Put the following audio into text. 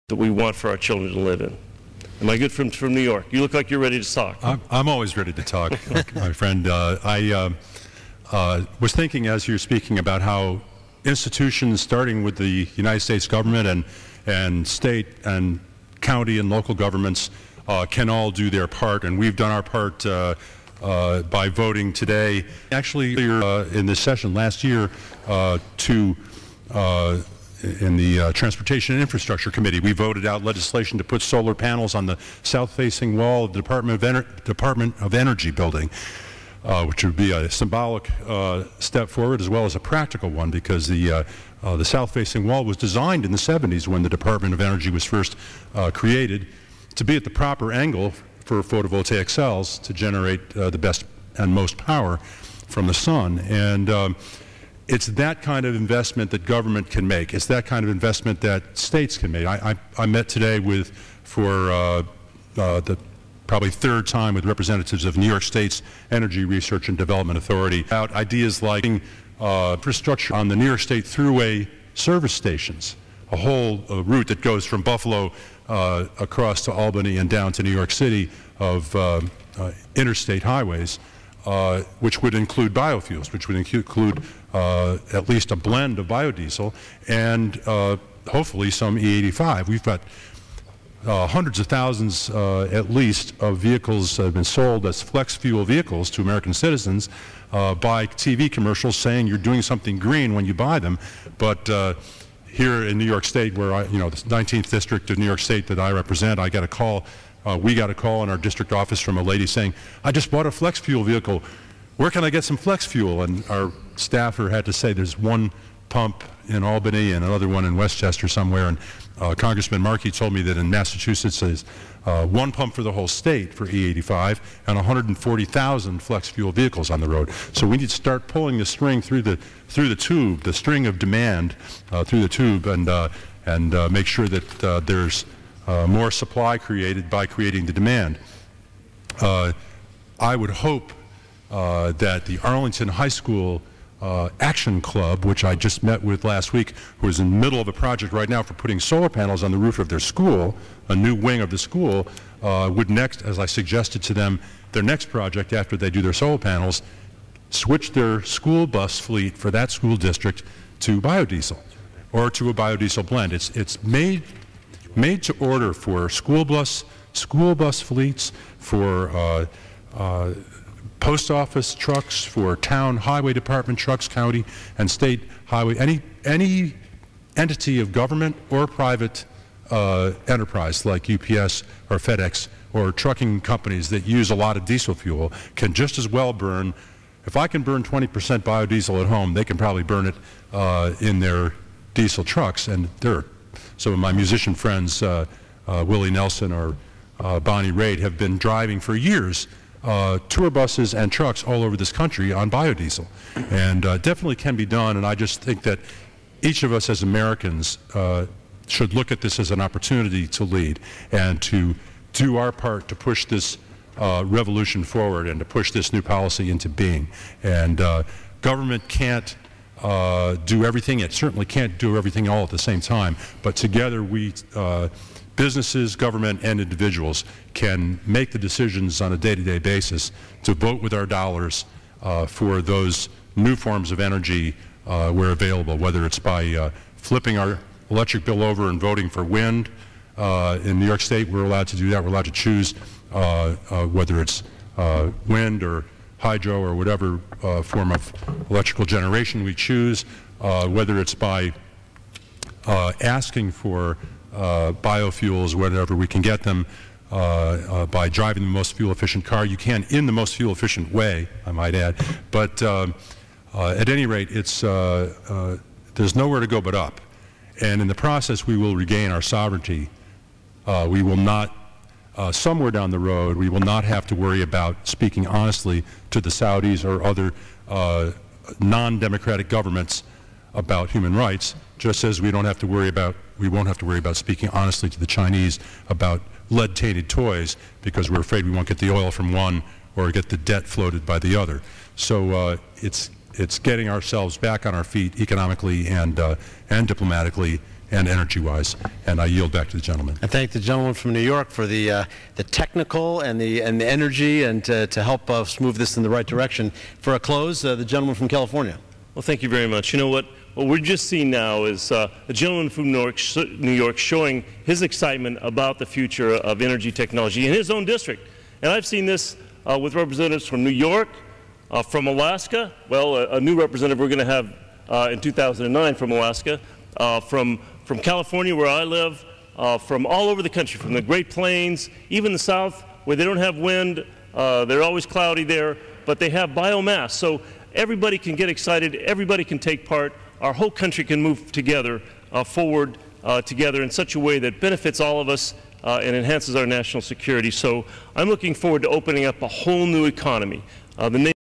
that we want for our children to live in. Am I good from New York? You look like you're ready to talk. I'm always ready to talk, my friend. I was thinking as you're speaking about how institutions, starting with the United States government and state and county and local governments, can all do their part, and we've done our part by voting today. Actually, in this session last year, in the Transportation and Infrastructure Committee, we voted out legislation to put solar panels on the south-facing wall of the Department of Energy building, which would be a symbolic step forward as well as a practical one, because the south-facing wall was designed in the 70s when the Department of Energy was first created to be at the proper angle for photovoltaic cells to generate the best and most power from the sun. And it's that kind of investment that government can make. It's that kind of investment that states can make. I met today for the probably third time with representatives of New York State's Energy Research and Development Authority about ideas like infrastructure on the New York State Thruway service stations, a whole route that goes from Buffalo across to Albany and down to New York City of interstate highways, which would include biofuels, which would include at least a blend of biodiesel and hopefully some E85. We've got hundreds of thousands at least of vehicles that have been sold as flex fuel vehicles to American citizens by TV commercials saying you're doing something green when you buy them. But here in New York State, where the 19th District of New York State that I represent, I got a call. We got a call in our district office from a lady saying, "I just bought a flex fuel vehicle. Where can I get some flex fuel?" And our staffer had to say there's one pump in Albany and another one in Westchester somewhere. And Congressman Markey told me that in Massachusetts there's one pump for the whole state for E85 and 140,000 flex fuel vehicles on the road. So we need to start pulling the string through the tube, the string of demand through the tube, and make sure that there's more supply created by creating the demand. I would hope that the Arlington High School Action Club, which I just met with last week, who is in the middle of a project right now for putting solar panels on the roof of their school, a new wing of the school, would next, as I suggested to them, their next project after they do their solar panels, switch their school bus fleet for that school district to biodiesel or to a biodiesel blend. It's made to order for school bus fleets, for post office trucks, for town highway department trucks, county and state highway, any entity of government or private enterprise like UPS or FedEx or trucking companies that use a lot of diesel fuel can just as well burn. If I can burn 20% biodiesel at home, they can probably burn it in their diesel trucks. And there are some of my musician friends, Willie Nelson or Bonnie Raitt, have been driving for years tour buses and trucks all over this country on biodiesel. And definitely can be done, and I just think that each of us as Americans should look at this as an opportunity to lead and to do our part to push this revolution forward and to push this new policy into being. And government can't do everything. It certainly can't do everything all at the same time, but together we businesses, government, and individuals can make the decisions on a day-to-day basis to vote with our dollars for those new forms of energy where available, whether it's by flipping our electric bill over and voting for wind. In New York State, we're allowed to do that. We're allowed to choose whether it's wind or hydro or whatever form of electrical generation we choose, whether it's by asking for biofuels, wherever we can get them, by driving the most fuel-efficient car. You can in the most fuel-efficient way, I might add. But at any rate, there's nowhere to go but up. And in the process, we will regain our sovereignty. We will not, somewhere down the road, we will not have to worry about speaking honestly to the Saudis or other non-democratic governments about human rights, just as we won't have to worry about speaking honestly to the Chinese about lead-tainted toys, because we're afraid we won't get the oil from one or get the debt floated by the other. So it's getting ourselves back on our feet economically and diplomatically, and energy-wise. And I yield back to the gentleman. I thank the gentleman from New York for the technical and the energy and to help us move this in the right direction. For a close, the gentleman from California. Well, thank you very much. You know what we're just seeing now is a gentleman from New York showing his excitement about the future of energy technology in his own district. And I've seen this with representatives from New York, from Alaska, well, a new representative we're going to have in 2009 from Alaska, from California where I live, from all over the country, from the Great Plains, even the South where they don't have wind, they're always cloudy there, but they have biomass. So everybody can get excited, everybody can take part, our whole country can move together, forward together in such a way that benefits all of us and enhances our national security. So I'm looking forward to opening up a whole new economy. The